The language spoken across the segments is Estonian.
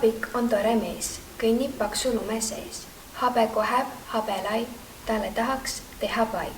Päkapikk on tore mees, kõnnib paksu lume sees. Habe koheb, habe lai, talle tahaks teha pai.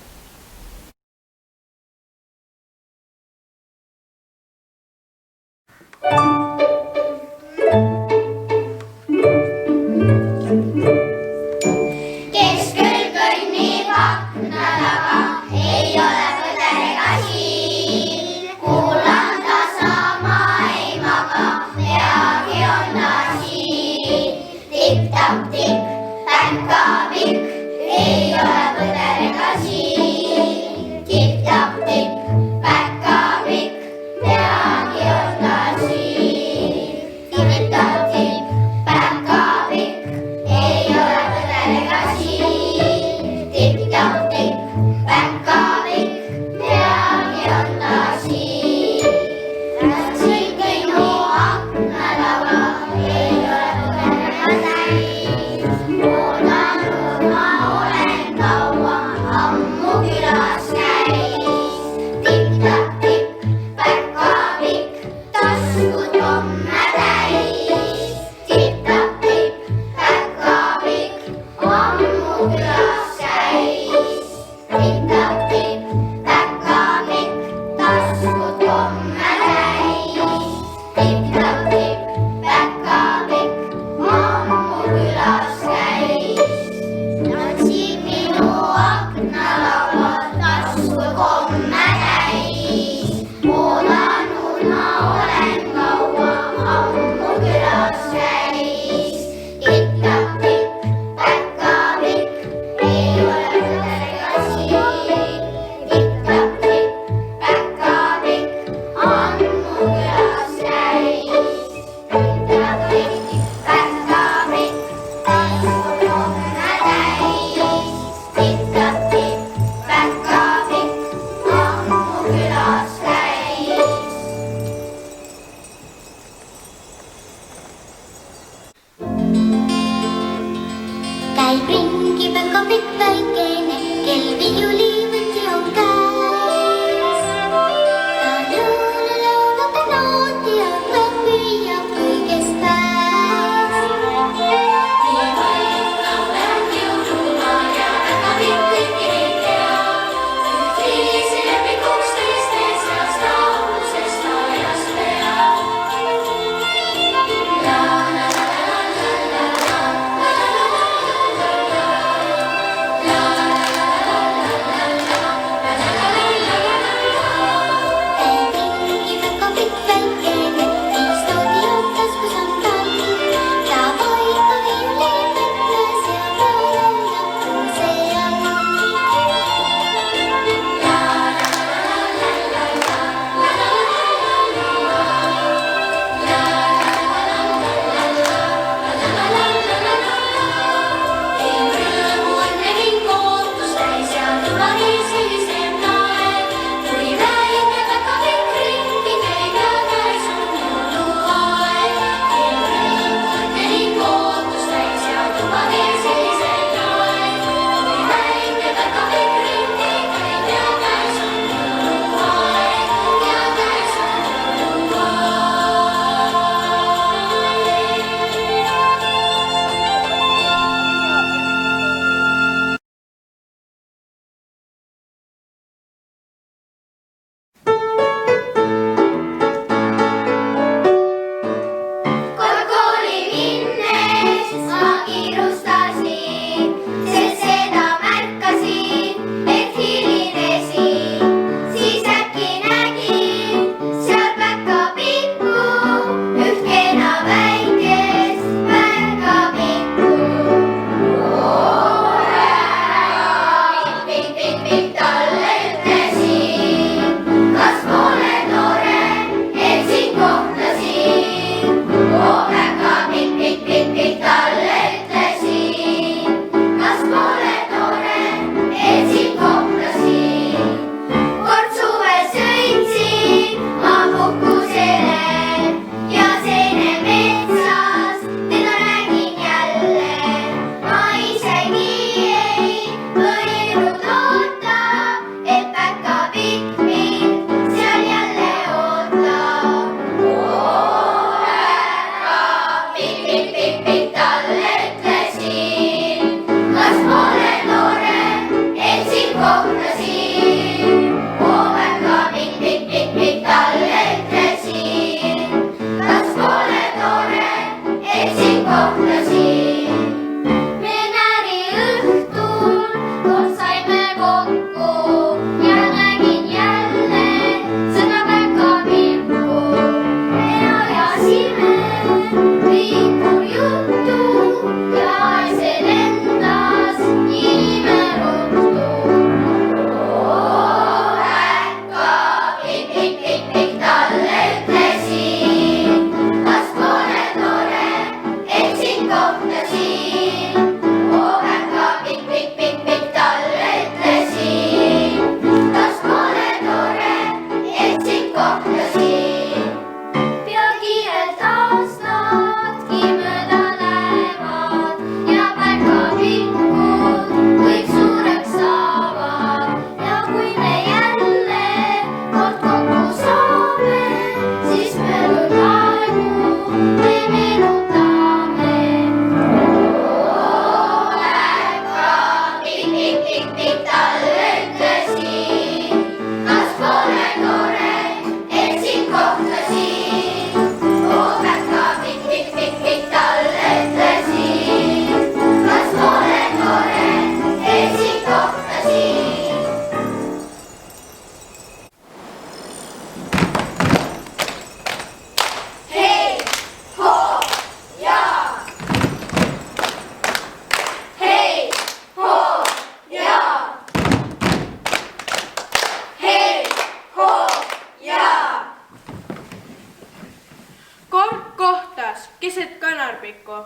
elas keset kanarpikku,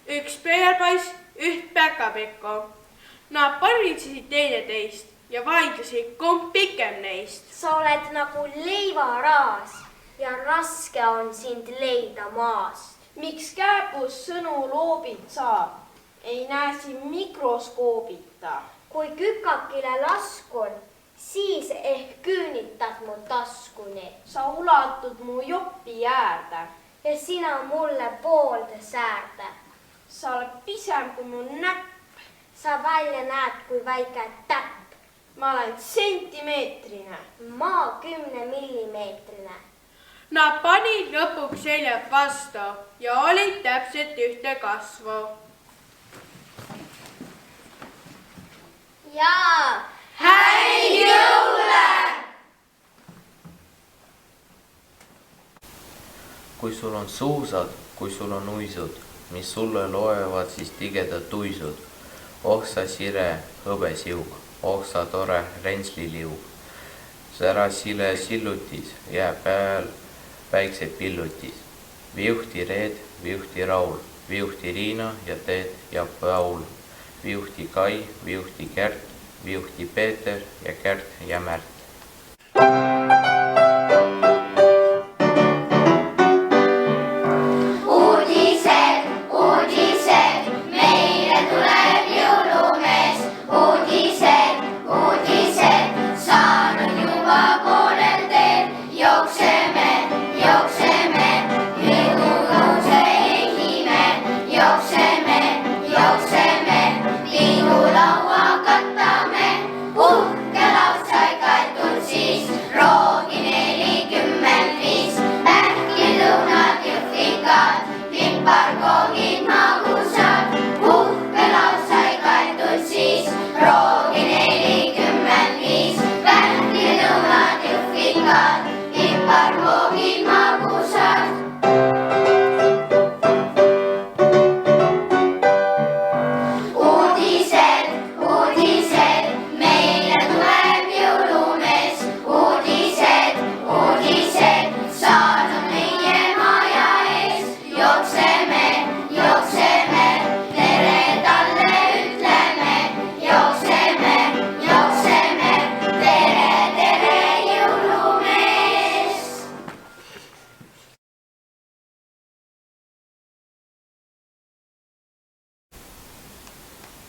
üks pöialpoiss, üht päkapikku. Nad paritsesid teineteist ja vaidlesid, kumb pikem neist. Sa oled nagu leivaraas ja raske on sind leida maast. Miks kääbus sõnu loobid saab? Ei näe siin mikroskoobita. Kui kükakile laskun, siis ehk küünitad mu taskuni. Sa ulatud mu jopi äärde. Ja sina mulle poolde säärde. Sa oled pisem kui mu näpp. Sa välja näed kui väike täpp. Ma olen sentimeetrine. Ma 10 millimeetrine. Nad panid lõpuks seljad vastu ja olid täpselt ühte kasvu. Jaa! Häid jõule! Kui sul on suusad, kui sul on uisud, mis sulle loevad siis tigedad tuisud. Oh sa sire hõbesiug, oh sa tore rentsliliug. Sära sile sillutis jää peal päiksepillutis. Viuhti Reed, viuhti Raul, viuhti Riina ja Teet ja Paul. Viuhti Kai, viuhti Kärt, viuhti Peeter ja Kärt ja Märt.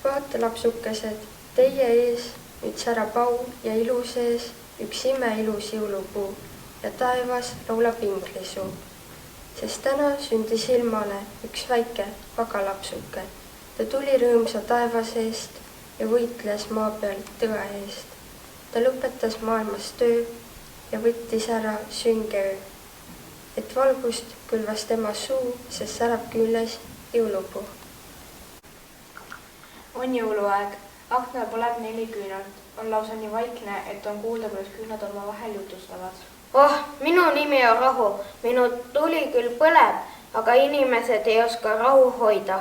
Vaata lapsukesed, teie ees nüüd särab au ja ilu sees üks imeilus jõulupuu ja taevas laulab inglisuu. Sest täna sündis ilmale üks väike pagalapsuke. Ta tuli rõõmsa taeva seest ja võitles maa peal tõe eest. Ta lõpetas maailmas töö ja võttis ära sünge öö. Et valgust külvas tema suu, sest särab külles jõulupuu. On jõuluaeg, aknal põleb 4 küünalt. On lausa nii vaikne, et on kuulda, kuidas küünad oma vahel jutustavad. Oh, minu nimi on Rahu. Minu tuli küll põleb, aga inimesed ei oska rahu hoida.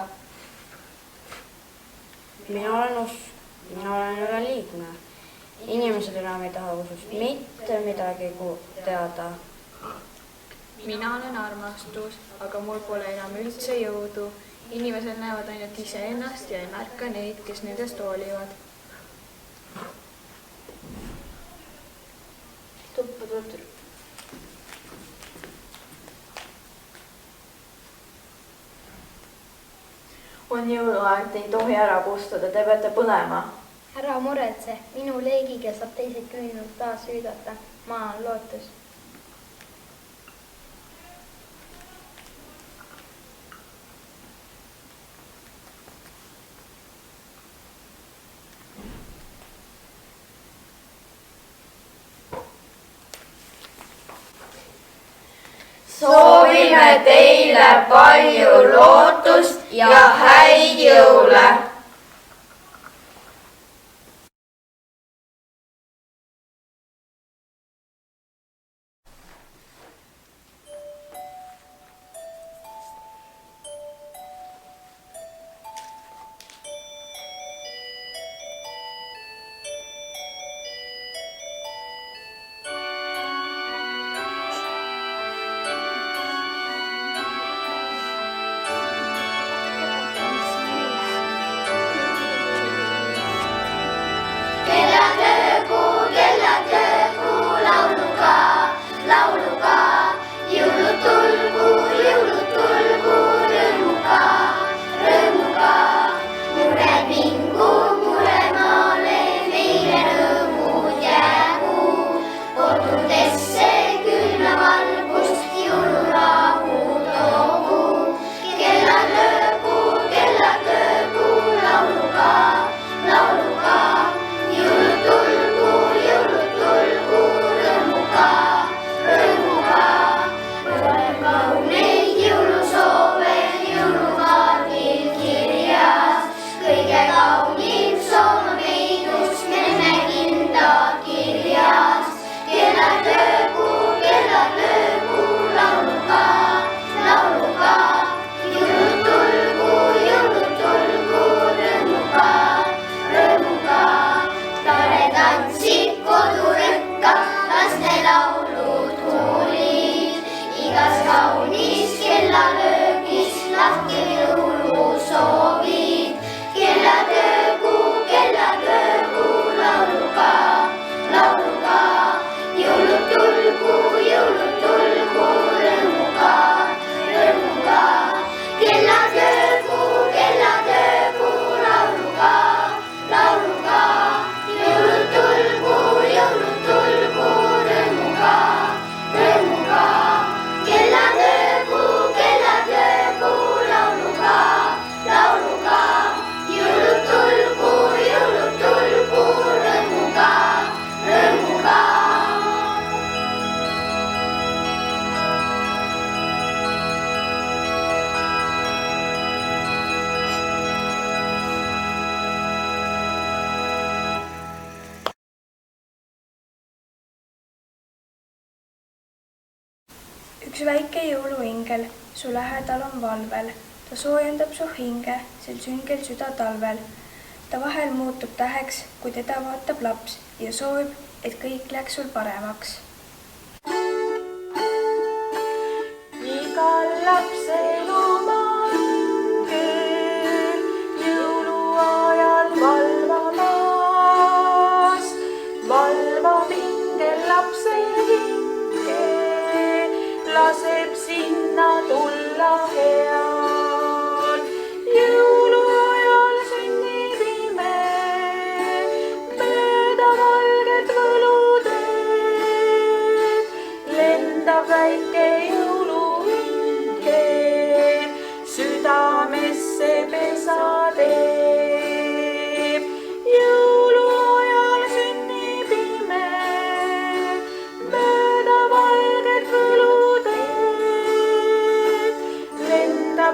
Mina olen usk, mina olen üle liigne. Inimesed enam ei taha usust mitte midagi teada. Mina olen armastus, aga mul pole enam üldse jõudu. Inimesed näevad ainult iseennast ja ei märka neid, kes nendest hoolivad. Tuppa tutur. On jõuluaeg, te ei tohi ära kustuda, te peate põlema. Ära muretse, minu leegiga saab teised küünud taas hüüdata. Maa on lootus. Soovime teile palju lootust ja häid jõule! kaunis kellalöögis lahke jõulusoovid. Kellatöökuu, lauluga, lauluga. Jõulud tulgu, rõõmuga, rõõmuga. Kellatöökuu, lauluga, lauluga. Jõulud tulgu, rõõmuga, rõõmuga. Kellatöökuu, lauluga, lauluga. Jõulud tulgu, rõõmuga, rõõmuga. Üks väike jõuluingel su lähedal on valvel, ta soojendab su hinge sel süngel südatalvel. Ta vahel muutub täheks, kui teda vaatab laps ja soovib, et kõik läheks sul paremaks. Igal lapsel oma ingel jõuluajal valvamas, valvab ingel lapse hinge, laseb sinna tulla head. Jõuluajal sünnib ime, mööda valget võluteed, lendab väike jõuluingel, südamesse pesa teeb. Jõuluajal sünnib ime, mööda valget võluteed, lendab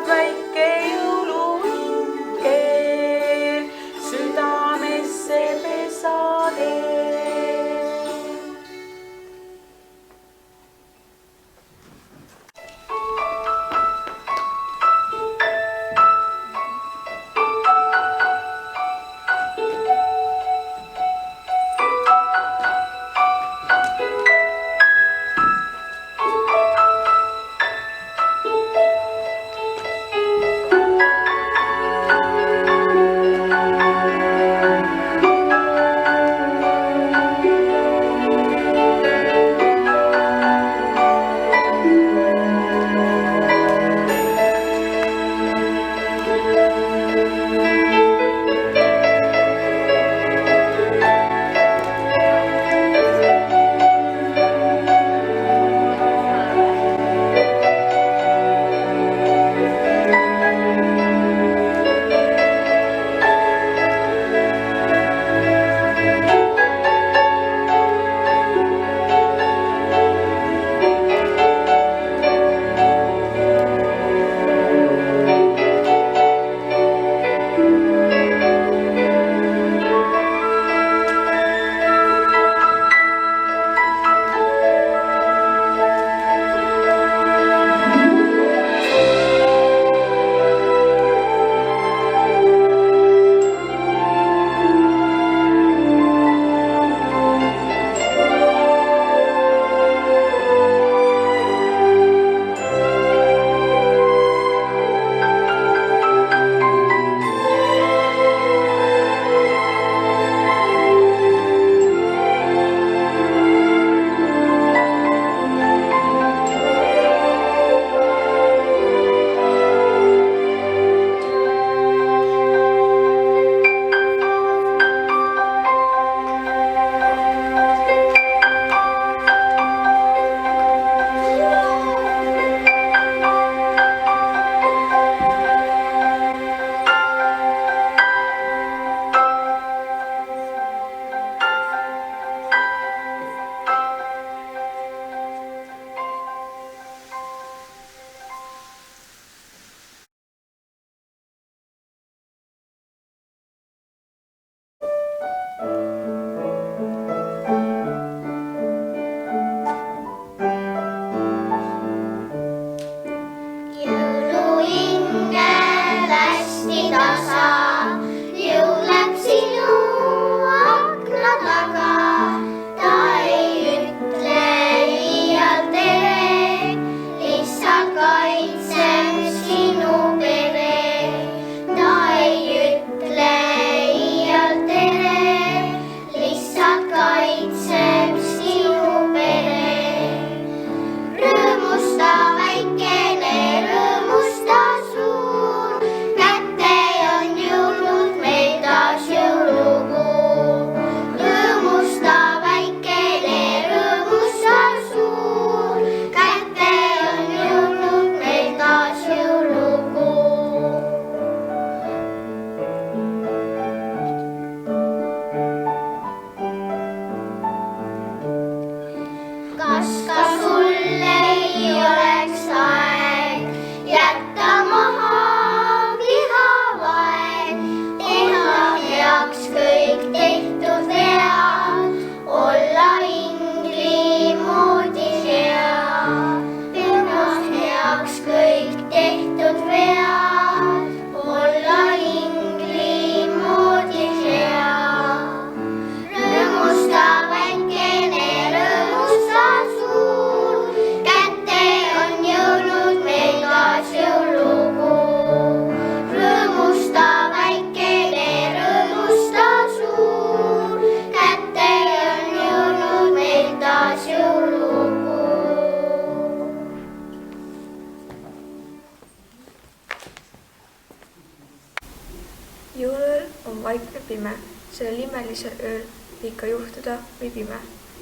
on vaikne pime. Sellel imelisel ööl võib ka juhtuda või pime.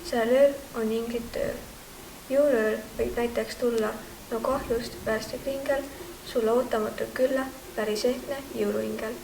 Sellel ööl on inglite ööl. Jõuluööl võib näiteks tulla no kahjust päästev ingel, sulle ootamatult külla päris ehtne jõuluingel.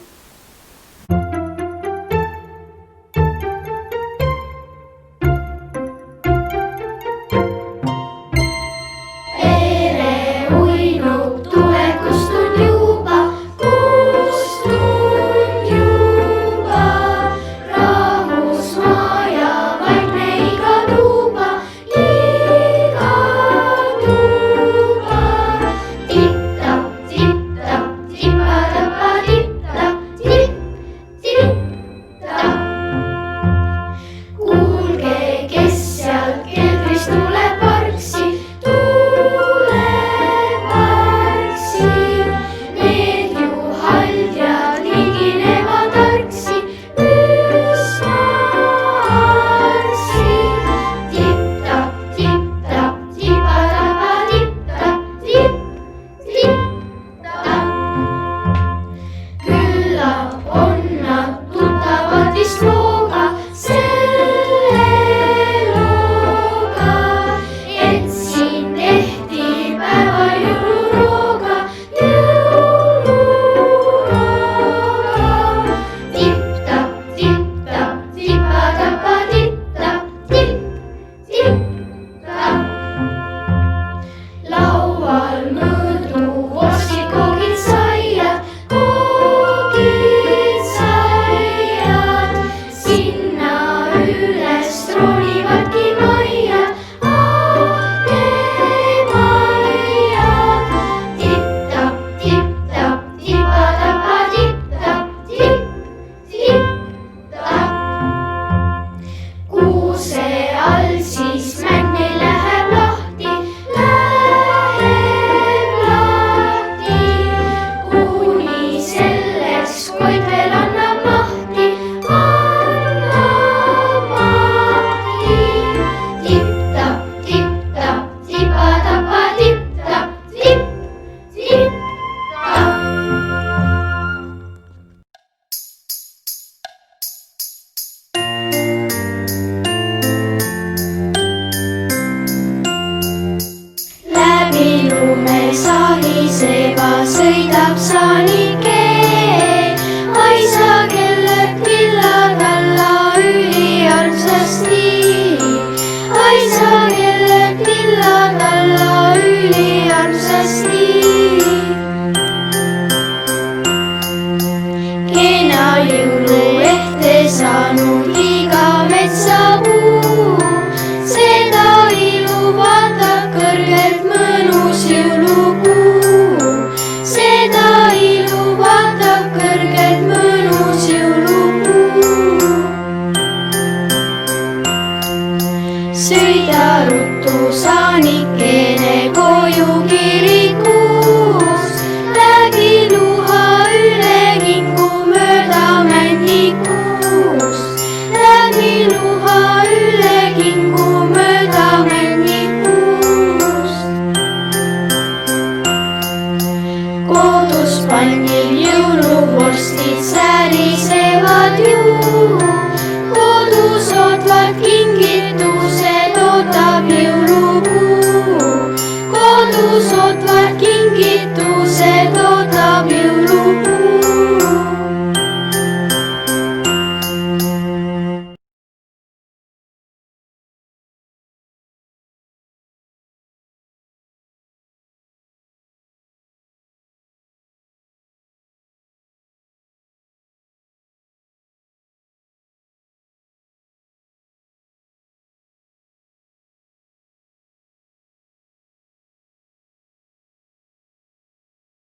Koduspannil